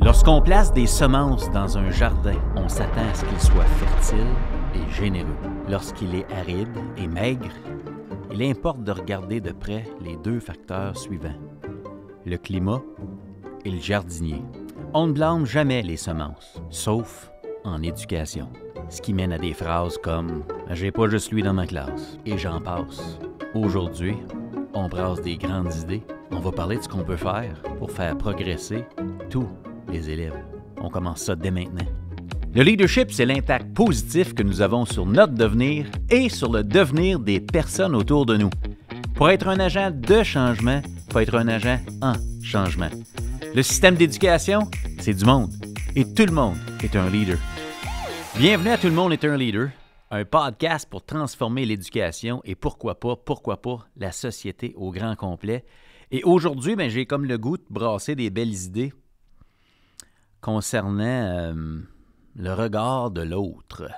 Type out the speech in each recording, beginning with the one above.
Lorsqu'on place des semences dans un jardin, on s'attend à ce qu'il soit fertile et généreux. Lorsqu'il est aride et maigre, il importe de regarder de près les deux facteurs suivants, le climat et le jardinier. On ne blâme jamais les semences, sauf en éducation. Ce qui mène à des phrases comme « J'ai pas juste lui dans ma classe » et j'en passe. Aujourd'hui, on brasse des grandes idées. On va parler de ce qu'on peut faire pour faire progresser tous les élèves. On commence ça dès maintenant. Le leadership, c'est l'impact positif que nous avons sur notre devenir et sur le devenir des personnes autour de nous. Pour être un agent de changement, il faut être un agent en changement. Le système d'éducation, c'est du monde. Et tout le monde est un leader. Bienvenue à Tout le monde est un leader, un podcast pour transformer l'éducation et pourquoi pas la société au grand complet. Et aujourd'hui, j'ai comme le goût de brasser des belles idées concernant le regard de l'autre.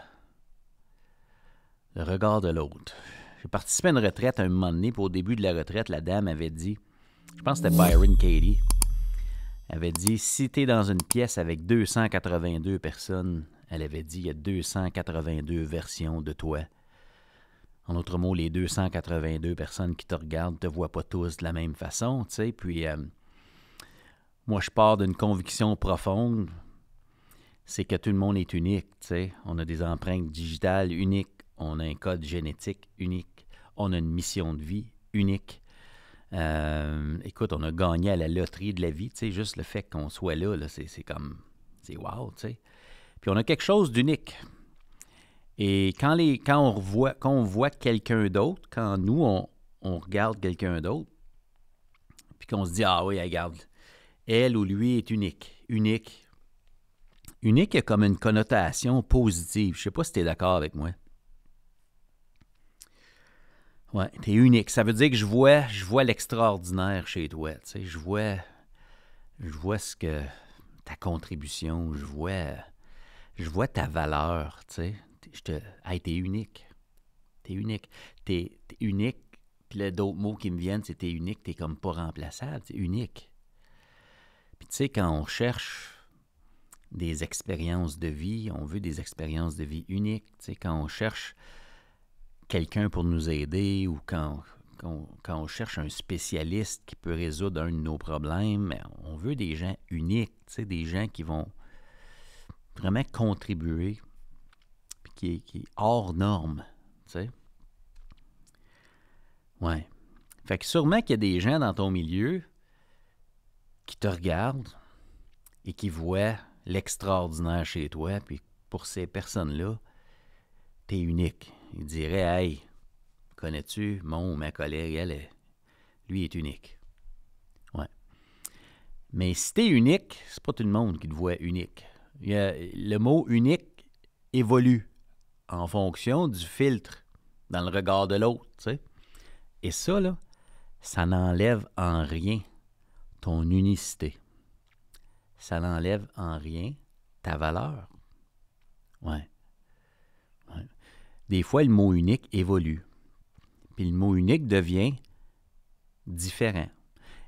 Le regard de l'autre. J'ai participé à une retraite à un moment donné, puis au début de la retraite, la dame avait dit, je pense que c'était Byron Katie, avait dit, si tu es dans une pièce avec 282 personnes, elle avait dit, il y a 282 versions de toi. En d'autres mots, les 282 personnes qui te regardent ne te voient pas tous de la même façon, tu sais. Puis, moi, je pars d'une conviction profonde, c'est que tout le monde est unique, tu sais. On a des empreintes digitales uniques, on a un code génétique unique, on a une mission de vie unique. Écoute, on a gagné à la loterie de la vie, tu sais, juste le fait qu'on soit là, c'est comme, c'est wow, tu sais. Puis on a quelque chose d'unique. Et quand on voit quelqu'un d'autre, quand nous, on regarde quelqu'un d'autre, puis qu'on se dit, ah oui, regarde, elle ou lui est unique. Unique a comme une connotation positive. Je ne sais pas si tu es d'accord avec moi. Oui, tu es unique. Ça veut dire que je vois l'extraordinaire chez toi. Tu sais, je vois ce que ta contribution, je vois ta valeur, tu sais. Hey, t'es unique. T'es unique. T'es unique. Puis là, d'autres mots qui me viennent, c'est t'es unique, t'es comme pas remplaçable. T'es unique. Puis tu sais, quand on cherche des expériences de vie, on veut des expériences de vie uniques. Tu sais, quand on cherche quelqu'un pour nous aider ou quand on cherche un spécialiste qui peut résoudre un de nos problèmes, on veut des gens uniques, tu sais, des gens qui vont vraiment contribuer, puis qui est hors norme, tu sais. Ouais. Fait que sûrement qu'il y a des gens dans ton milieu qui te regardent et qui voient l'extraordinaire chez toi, puis pour ces personnes-là, t'es unique. Ils diraient, hey, connais-tu mon ou ma collègue, lui est unique. Ouais. Mais si t'es unique, c'est pas tout le monde qui te voit unique. Le mot unique évolue en fonction du filtre dans le regard de l'autre, tu sais. Et ça, là, ça n'enlève en rien ton unicité. Ça n'enlève en rien ta valeur. Ouais. Des fois, le mot unique évolue. Puis le mot unique devient différent.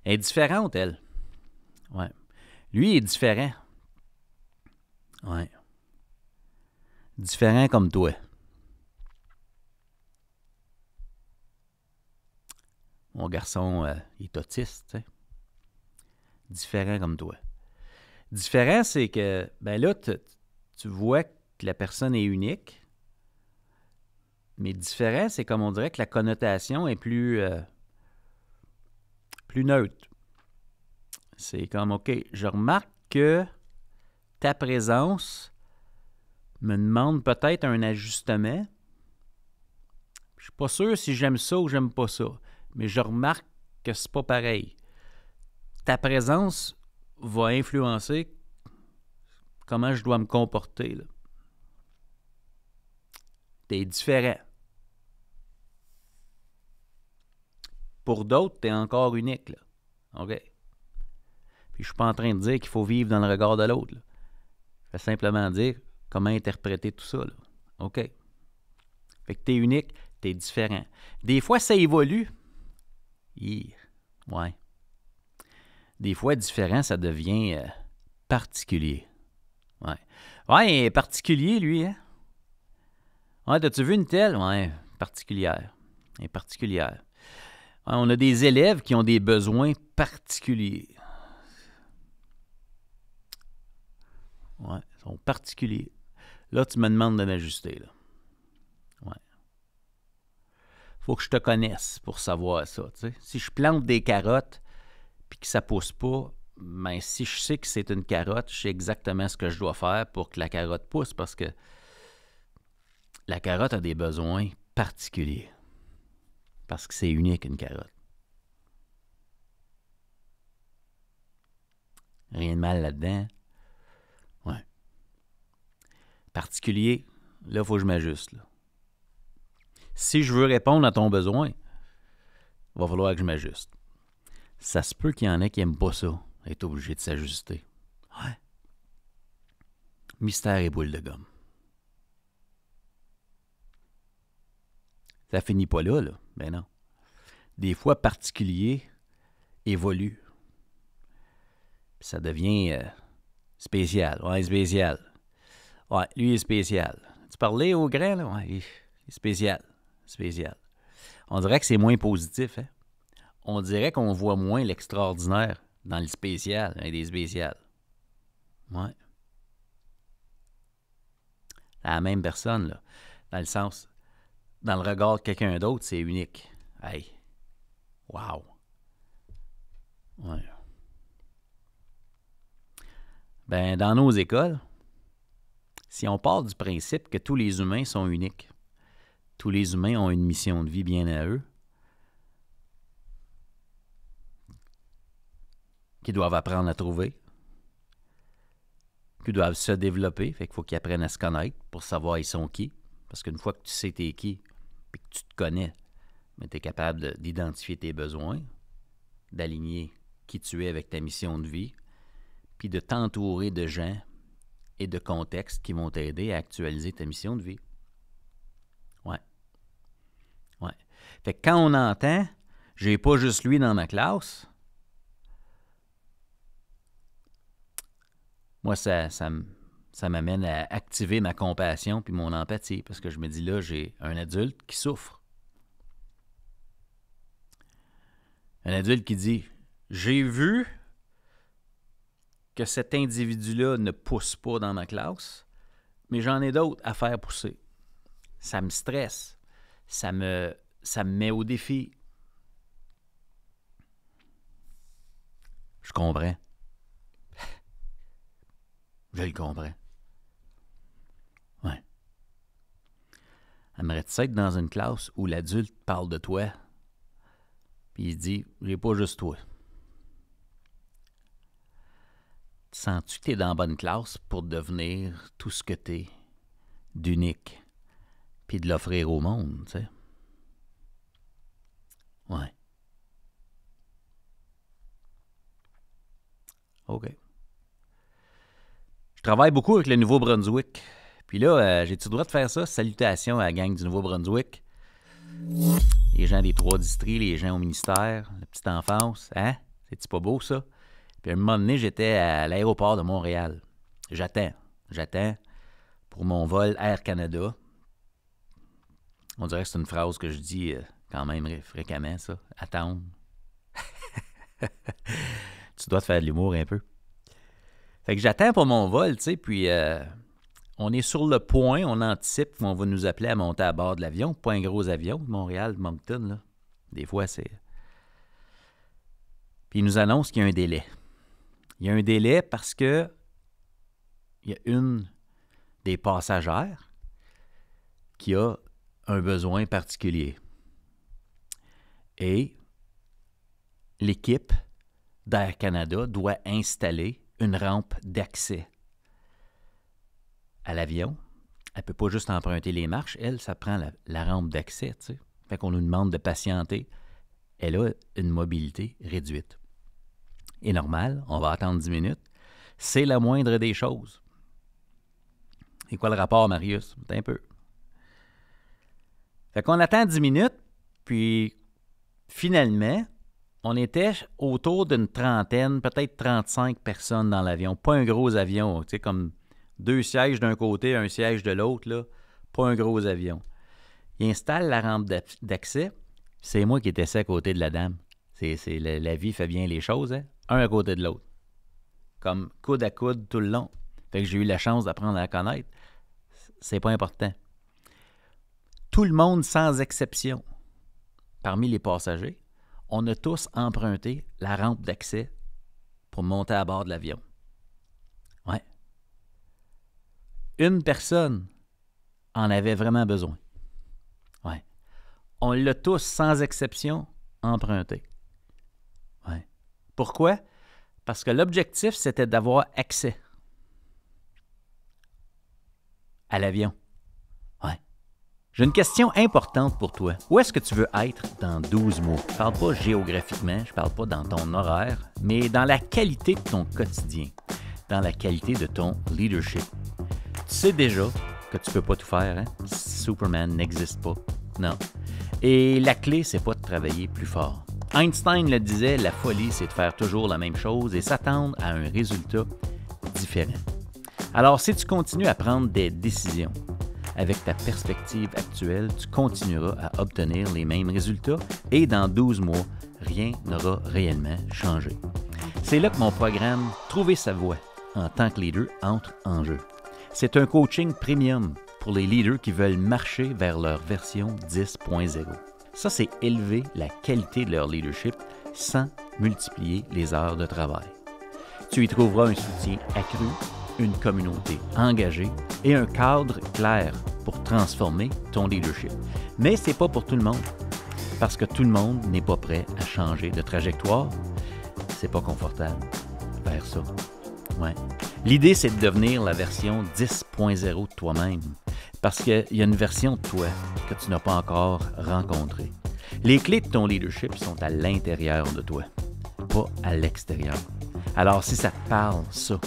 Elle est différente, elle. Ouais. Lui est différent. Ouais. Différent comme toi. Mon garçon, il est autiste, tu sais. Différent comme toi. Différent, c'est que, là, tu vois que la personne est unique, mais différent, c'est comme on dirait que la connotation est plus neutre. C'est comme, OK, je remarque que ta présence me demande peut-être un ajustement. Je suis pas sûr si j'aime ça ou j'aime pas ça, mais je remarque que c'est pas pareil. Ta présence va influencer comment je dois me comporter, là. T'es différent. Pour d'autres, t'es encore unique, là. OK? Puis je suis pas en train de dire qu'il faut vivre dans le regard de l'autre, là. Je vais simplement dire comment interpréter tout ça, là. OK? Fait que t'es unique, t'es différent. Des fois, ça évolue. Ouais. Des fois, différent, ça devient particulier. Ouais. Ouais, il est particulier, lui, hein? Ouais, t'as-tu vu une telle? Ouais, particulière. Elle est particulière. Ouais, on a des élèves qui ont des besoins particuliers. Ouais, ils sont particuliers. Là, tu me demandes de m'ajuster, là. Ouais. Faut que je te connaisse pour savoir ça, tu sais. Si je plante des carottes puis que ça pousse pas, ben si je sais que c'est une carotte, je sais exactement ce que je dois faire pour que la carotte pousse parce que la carotte a des besoins particuliers. Parce que c'est unique, une carotte. Rien de mal là-dedans. Ouais. Particulier, là, il faut que je m'ajuste, là. Si je veux répondre à ton besoin, il va falloir que je m'ajuste. Ça se peut qu'il y en ait qui n'aiment pas ça, être obligé de s'ajuster. Ouais. Mystère et boule de gomme. Ça finit pas là, là. Ben non. Des fois, particulier évolue. Puis ça devient spécial. Ouais, spécial. Ouais, lui, il est spécial. Tu parlais au grand, là? Ouais, il est spécial. Spécial. On dirait que c'est moins positif, hein? On dirait qu'on voit moins l'extraordinaire dans le spécial, hein, des spéciales. Ouais. La même personne, là. Dans le sens, dans le regard de quelqu'un d'autre, c'est unique. Hey. Wow. Ouais. Ben, dans nos écoles, si on part du principe que tous les humains sont uniques, tous les humains ont une mission de vie bien à eux, qu'ils doivent apprendre à trouver, qu'ils doivent se développer, fait qu'il faut qu'ils apprennent à se connaître pour savoir ils sont qui. Parce qu'une fois que tu sais t'es qui, puis que tu te connais, mais tu es capable d'identifier tes besoins, d'aligner qui tu es avec ta mission de vie, puis de t'entourer de gens et de contextes qui vont t'aider à actualiser ta mission de vie. Ouais. Ouais. Fait que quand on entend « j'ai pas juste lui dans ma classe », moi, ça m'amène à activer ma compassion puis mon empathie parce que je me dis là, j'ai un adulte qui souffre. Un adulte qui dit « j'ai vu que cet individu-là ne pousse pas dans ma classe, mais j'en ai d'autres à faire pousser. Ça me stresse. Ça me met au défi. » Je comprends. Je le comprends. Ouais. Aimerais-tu ça être dans une classe où l'adulte parle de toi, puis il dit « j'ai pas juste toi ». Sens-tu que tu es dans la bonne classe pour devenir tout ce que tu es d'unique, puis de l'offrir au monde, tu sais? Ouais. OK. Je travaille beaucoup avec le Nouveau-Brunswick. Puis là, j'ai-tu le droit de faire ça? Salutations à la gang du Nouveau-Brunswick. Les gens des 3 districts, les gens au ministère, la petite enfance. Hein? C'est-tu pas beau, ça? Puis à un moment donné, j'étais à l'aéroport de Montréal. J'attends pour mon vol Air Canada. On dirait que c'est une phrase que je dis quand même fréquemment, ça. Attendre. Tu dois te faire de l'humour un peu. Fait que j'attends pour mon vol, tu sais, puis on est sur le point, on anticipe qu'on va nous appeler à monter à bord de l'avion. Pas un gros avion, de Montréal, de Moncton, là. Des fois, c'est... Puis ils nous annoncent qu'il y a un délai. Il y a un délai parce que il y a une des passagères qui a un besoin particulier. Et l'équipe d'Air Canada doit installer une rampe d'accès à l'avion. Elle ne peut pas juste emprunter les marches. Elle, ça prend la rampe d'accès, tu sais. Fait qu'on nous demande de patienter. Elle a une mobilité réduite. Et normal, on va attendre 10 minutes. C'est la moindre des choses. C'est quoi le rapport, Marius? Un peu. Fait qu'on attend 10 minutes, puis finalement, On était autour d'une trentaine, peut-être 35 personnes dans l'avion. Pas un gros avion, tu sais, comme 2 sièges d'un côté, un siège de l'autre, là. Pas un gros avion. Il installe la rampe d'accès. C'est moi qui étais assis à côté de la dame. La vie fait bien les choses, hein? Un à côté de l'autre. Comme coude à coude tout le long. Fait que j'ai eu la chance d'apprendre à la connaître. C'est pas important. Tout le monde, sans exception, parmi les passagers, on a tous emprunté la rampe d'accès pour monter à bord de l'avion. Ouais. Une personne en avait vraiment besoin. Ouais. On l'a tous, sans exception, emprunté. Ouais. Pourquoi? Parce que l'objectif, c'était d'avoir accès à l'avion. Ouais. J'ai une question importante pour toi. Où est-ce que tu veux être dans 12 mois? Je ne parle pas géographiquement, je ne parle pas dans ton horaire, mais dans la qualité de ton quotidien, dans la qualité de ton leadership. Tu sais déjà que tu ne peux pas tout faire, hein? Superman n'existe pas. Non. Et la clé, c'est pas de travailler plus fort. Einstein le disait, la folie, c'est de faire toujours la même chose et s'attendre à un résultat différent. Alors, si tu continues à prendre des décisions avec ta perspective actuelle, tu continueras à obtenir les mêmes résultats et dans 12 mois, rien n'aura réellement changé. C'est là que mon programme « Trouver sa voie » en tant que leader entre en jeu. C'est un coaching premium pour les leaders qui veulent marcher vers leur version 10.0. Ça, c'est élever la qualité de leur leadership sans multiplier les heures de travail. Tu y trouveras un soutien accru, une communauté engagée et un cadre clair pour transformer ton leadership. Mais ce n'est pas pour tout le monde, parce que tout le monde n'est pas prêt à changer de trajectoire. C'est pas confortable vers ça. Ouais. L'idée, c'est de devenir la version 10.0 de toi-même, parce qu'il y a une version de toi que tu n'as pas encore rencontrée. Les clés de ton leadership sont à l'intérieur de toi, pas à l'extérieur. Alors, si ça te parle, ça,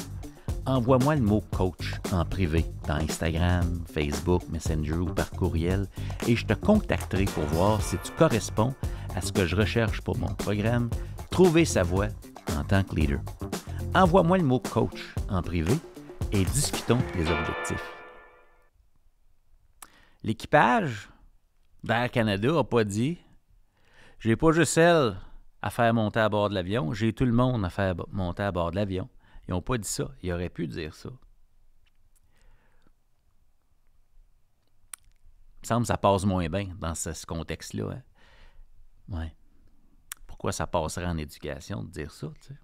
envoie-moi le mot « coach » en privé dans Instagram, Facebook, Messenger ou par courriel et je te contacterai pour voir si tu corresponds à ce que je recherche pour mon programme « Trouver sa voie en tant que leader ». Envoie-moi le mot « coach » en privé et discutons des objectifs. L'équipage d'Air Canada n'a pas dit « J'ai pas juste elle à faire monter à bord de l'avion, j'ai tout le monde à faire monter à bord de l'avion ». Ils n'ont pas dit ça. Ils auraient pu dire ça. Il me semble que ça passe moins bien dans ce contexte-là. Hein? Ouais. Pourquoi ça passerait en éducation de dire ça, tu sais?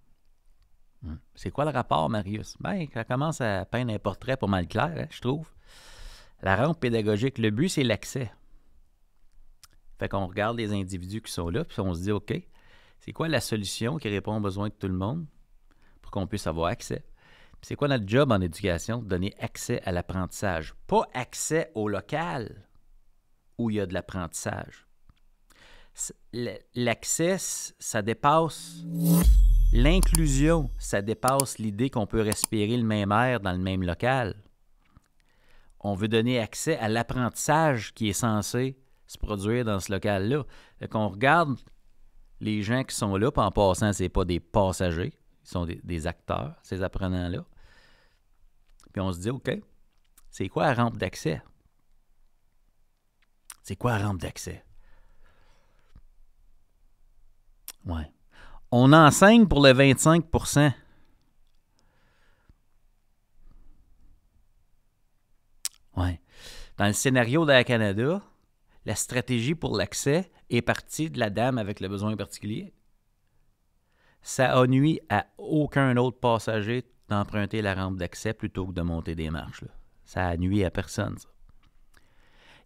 C'est quoi le rapport, Marius? Bien, ça commence à peindre un portrait pas mal clair, hein, je trouve. La rampe pédagogique, le but, c'est l'accès. Fait qu'on regarde les individus qui sont là, puis on se dit, OK, c'est quoi la solution qui répond aux besoins de tout le monde pour qu'on puisse avoir accès? Puis c'est quoi notre job en éducation? Donner accès à l'apprentissage. Pas accès au local où il y a de l'apprentissage. L'accès, ça dépasse l'inclusion, ça dépasse l'idée qu'on peut respirer le même air dans le même local. On veut donner accès à l'apprentissage qui est censé se produire dans ce local-là. Fait qu'on regarde les gens qui sont là, puis en passant, ce n'est pas des passagers, ils sont des acteurs, ces apprenants-là. Puis on se dit, OK, c'est quoi la rampe d'accès? C'est quoi la rampe d'accès? Ouais. On enseigne pour le 25%. Ouais. Dans le scénario d'Air Canada, la stratégie pour l'accès est partie de la dame avec le besoin particulier. Ça a nuit à aucun autre passager d'emprunter la rampe d'accès plutôt que de monter des marches. Là. Ça a nuit à personne, ça.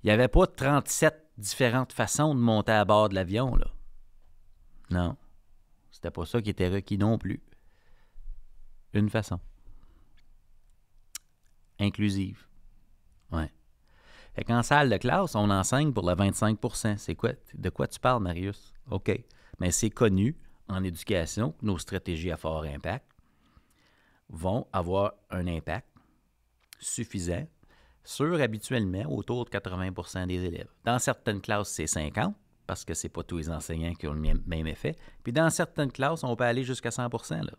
Il n'y avait pas 37 différentes façons de monter à bord de l'avion, là. Non. C'était pas ça qui était requis non plus. Une façon. Inclusive. Ouais. Fait qu'en salle de classe, on enseigne pour le 25%. C'est quoi? De quoi tu parles, Marius? OK. Mais c'est connu en éducation que nos stratégies à fort impact vont avoir un impact suffisant sur habituellement autour de 80% des élèves. Dans certaines classes, c'est 50, parce que ce n'est pas tous les enseignants qui ont le même effet. Puis dans certaines classes, on peut aller jusqu'à 100%. Là.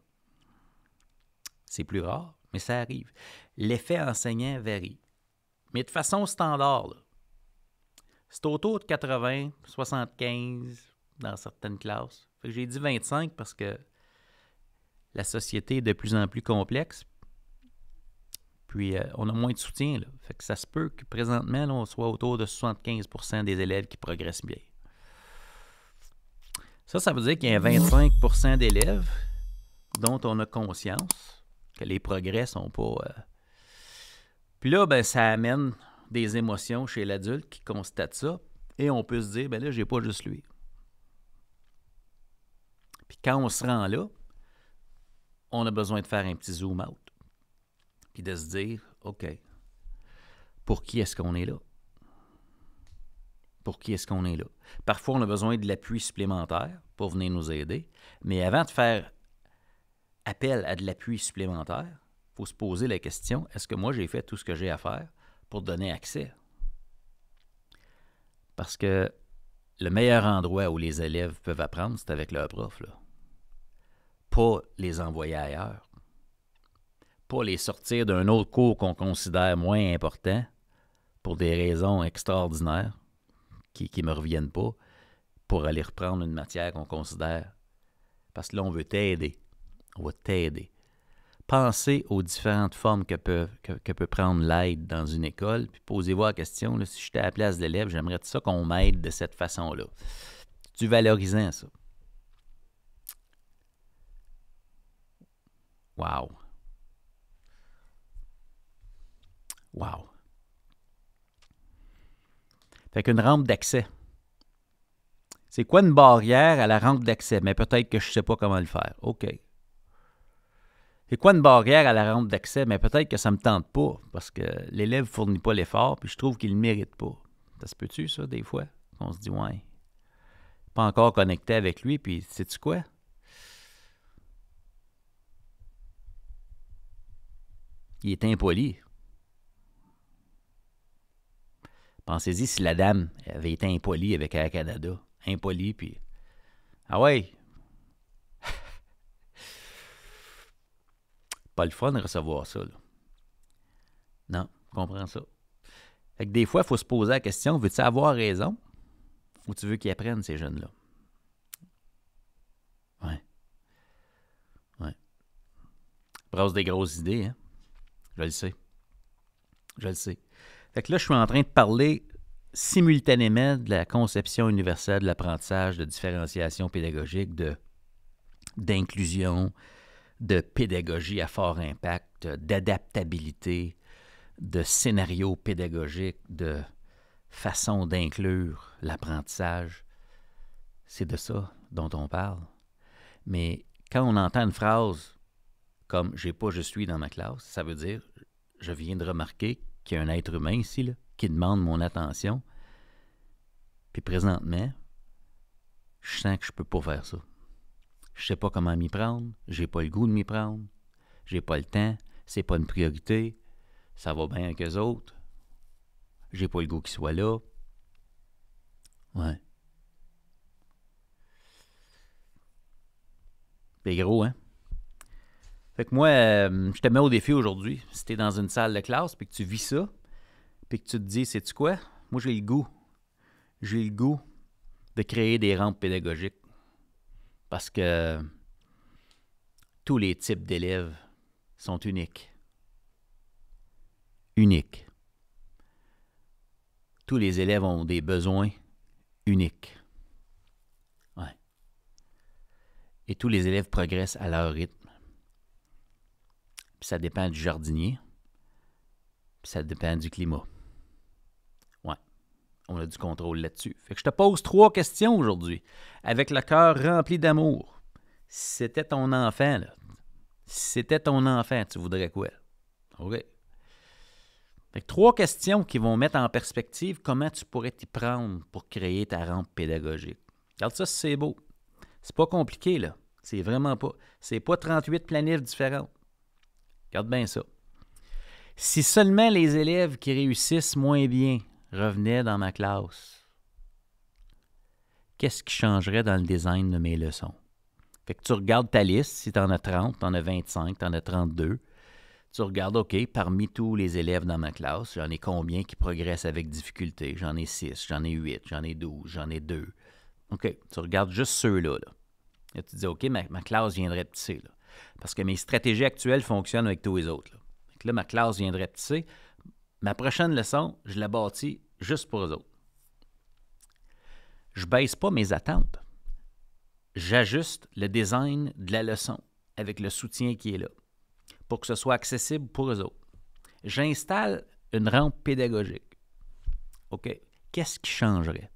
C'est plus rare, mais ça arrive. L'effet enseignant varie. Mais de façon standard, là, c'est autour de 80, 75 dans certaines classes. Fait que j'ai dit 25 parce que la société est de plus en plus complexe. Puis, on a moins de soutien. Là. Fait que ça se peut que présentement, là, on soit autour de 75% des élèves qui progressent bien. Ça veut dire qu'il y a 25% d'élèves dont on a conscience que les progrès ne sont pas... Puis là, ben, ça amène des émotions chez l'adulte qui constate ça. Et on peut se dire, ben là, j'ai pas juste lui. Puis quand on se rend là, on a besoin de faire un petit zoom out. Puis de se dire, OK, pour qui est-ce qu'on est là? Pour qui est-ce qu'on est là? Parfois, on a besoin de l'appui supplémentaire pour venir nous aider. Mais avant de faire appel à de l'appui supplémentaire, il faut se poser la question, est-ce que moi, j'ai fait tout ce que j'ai à faire pour donner accès? Parce que le meilleur endroit où les élèves peuvent apprendre, c'est avec leur prof, là. Pas les envoyer ailleurs. Pas les sortir d'un autre cours qu'on considère moins important pour des raisons extraordinaires qui ne me reviennent pas pour aller reprendre une matière qu'on considère. Parce que là, on veut t'aider. On va t'aider. Pensez aux différentes formes que peut prendre l'aide dans une école, puis posez-vous la question, là, si j'étais à la place de l'élève, j'aimerais ça qu'on m'aide de cette façon-là. C'est valorisant, ça. Wow. Wow. Fait qu'une rampe d'accès. C'est quoi une barrière à la rampe d'accès? Mais peut-être que je ne sais pas comment le faire. OK. C'est quoi une barrière à la rampe d'accès? Mais peut-être que ça ne me tente pas parce que l'élève ne fournit pas l'effort puis je trouve qu'il ne le mérite pas. Ça se peut-tu, ça, des fois? On se dit, ouais, pas encore connecté avec lui, puis sais-tu quoi? Il est impoli. Pensez-y si la dame avait été impolie avec Air Canada. Impolie, puis... Ah ouais! Pas le fun de recevoir ça, là. Non, je comprends ça. Fait que des fois, il faut se poser la question, veux-tu avoir raison ou tu veux qu'ils apprennent, ces jeunes-là? Ouais. Ouais. Brasse des grosses idées, hein? Je le sais. Je le sais. Fait que là, je suis en train de parler simultanément de la conception universelle de l'apprentissage, de différenciation pédagogique, d'inclusion, de pédagogie à fort impact, d'adaptabilité, de scénario pédagogique, de façon d'inclure l'apprentissage. C'est de ça dont on parle. Mais quand on entend une phrase comme « j'ai pas, je suis dans ma classe », ça veut dire « je viens de remarquer qu'il y a un être humain ici là, qui demande mon attention. Puis présentement, je sens que je peux pas faire ça. Je sais pas comment m'y prendre, j'ai pas le goût de m'y prendre, j'ai pas le temps, c'est pas une priorité, ça va bien avec eux autres, j'ai pas le goût qu'ils soient là. » Ouais. C'est gros, hein? Fait que moi, je te mets au défi aujourd'hui. Si tu es dans une salle de classe puis que tu vis ça, puis que tu te dis, sais-tu quoi? Moi, j'ai le goût. J'ai le goût de créer des rampes pédagogiques. Parce que tous les types d'élèves sont uniques. Uniques. Tous les élèves ont des besoins uniques. Ouais. Et tous les élèves progressent à leur rythme. Puis ça dépend du jardinier. Puis ça dépend du climat. Ouais. On a du contrôle là-dessus. Fait que je te pose 3 questions aujourd'hui, avec le cœur rempli d'amour. Si c'était ton enfant, là, si c'était ton enfant, tu voudrais quoi? OK. Fait que 3 questions qui vont mettre en perspective comment tu pourrais t'y prendre pour créer ta rampe pédagogique. Regarde ça, c'est beau. C'est pas compliqué, là. C'est vraiment pas. C'est pas 38 planifs différents. Regarde bien ça. Si seulement les élèves qui réussissent moins bien revenaient dans ma classe, qu'est-ce qui changerait dans le design de mes leçons? Fait que tu regardes ta liste, si tu en as 30, tu en as 25, tu en as 32. Tu regardes, OK, parmi tous les élèves dans ma classe, j'en ai combien qui progressent avec difficulté? J'en ai 6, j'en ai 8, j'en ai 12, j'en ai 2. OK, tu regardes juste ceux-là. Là, tu te dis, OK, ma classe viendrait petit C. Là, parce que mes stratégies actuelles fonctionnent avec tous les autres. Là, fait que là ma classe viendrait petit C. Ma prochaine leçon, je la bâtis juste pour eux autres. Je ne baisse pas mes attentes. J'ajuste le design de la leçon avec le soutien qui est là pour que ce soit accessible pour eux autres. J'installe une rampe pédagogique. OK. Qu'est-ce qui changerait?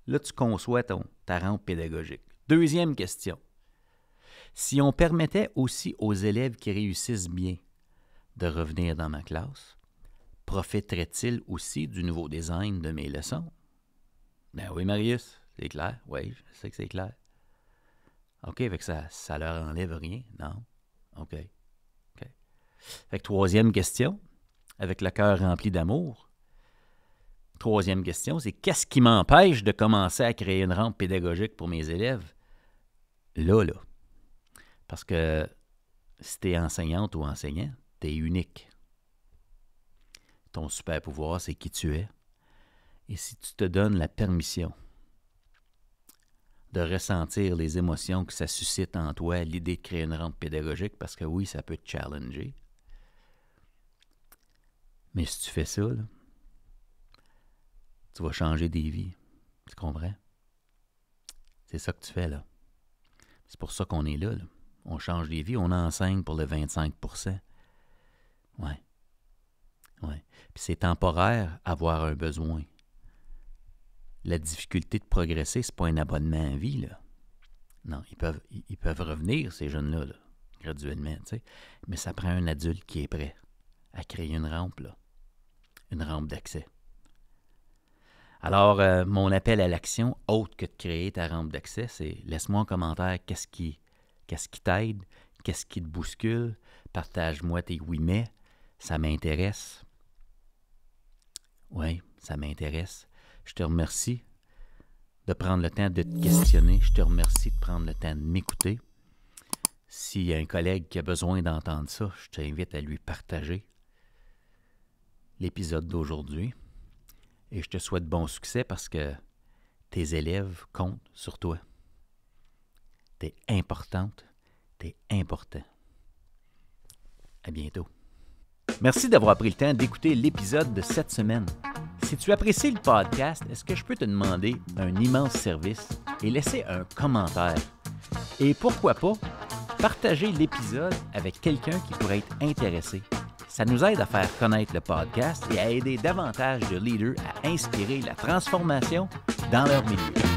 Là, tu conçois ta rampe pédagogique. Deuxième question. Si on permettait aussi aux élèves qui réussissent bien de revenir dans ma classe, profiteraient-ils aussi du nouveau design de mes leçons? Ben oui, Marius, c'est clair. Oui, je sais que c'est clair. OK, fait que ça leur enlève rien? Non. OK. Fait que troisième question, avec le cœur rempli d'amour. Troisième question, c'est qu'est-ce qui m'empêche de commencer à créer une rampe pédagogique pour mes élèves? Là. Parce que si tu es enseignante ou enseignant, tu es unique. Ton super pouvoir, c'est qui tu es. Et si tu te donnes la permission de ressentir les émotions que ça suscite en toi à l'idée de créer une rampe pédagogique, parce que oui, ça peut te challenger. Mais si tu fais ça, là, tu vas changer des vies. Tu comprends? C'est ça que tu fais, là. C'est pour ça qu'on est là. On change des vies, on enseigne pour le 25%. Ouais. Puis c'est temporaire, avoir un besoin. La difficulté de progresser, c'est pas un abonnement à vie, là. Non, ils peuvent revenir, ces jeunes-là, là, graduellement, tu sais. Mais ça prend un adulte qui est prêt à créer une rampe, là. Une rampe d'accès. Alors, mon appel à l'action, autre que de créer ta rampe d'accès, c'est laisse-moi en commentaire qu'est-ce qui t'aide, qu'est-ce qui te bouscule, partage-moi tes oui mais, ça m'intéresse. Oui, ça m'intéresse. Je te remercie de prendre le temps de te questionner. Je te remercie de prendre le temps de m'écouter. S'il y a un collègue qui a besoin d'entendre ça, je t'invite à lui partager l'épisode d'aujourd'hui. Et je te souhaite bon succès parce que tes élèves comptent sur toi. T'es importante, t'es important. À bientôt. Merci d'avoir pris le temps d'écouter l'épisode de cette semaine. Si tu apprécies le podcast, est-ce que je peux te demander un immense service et laisser un commentaire? Et pourquoi pas, partager l'épisode avec quelqu'un qui pourrait être intéressé. Ça nous aide à faire connaître le podcast et à aider davantage de leaders à inspirer la transformation dans leur milieu.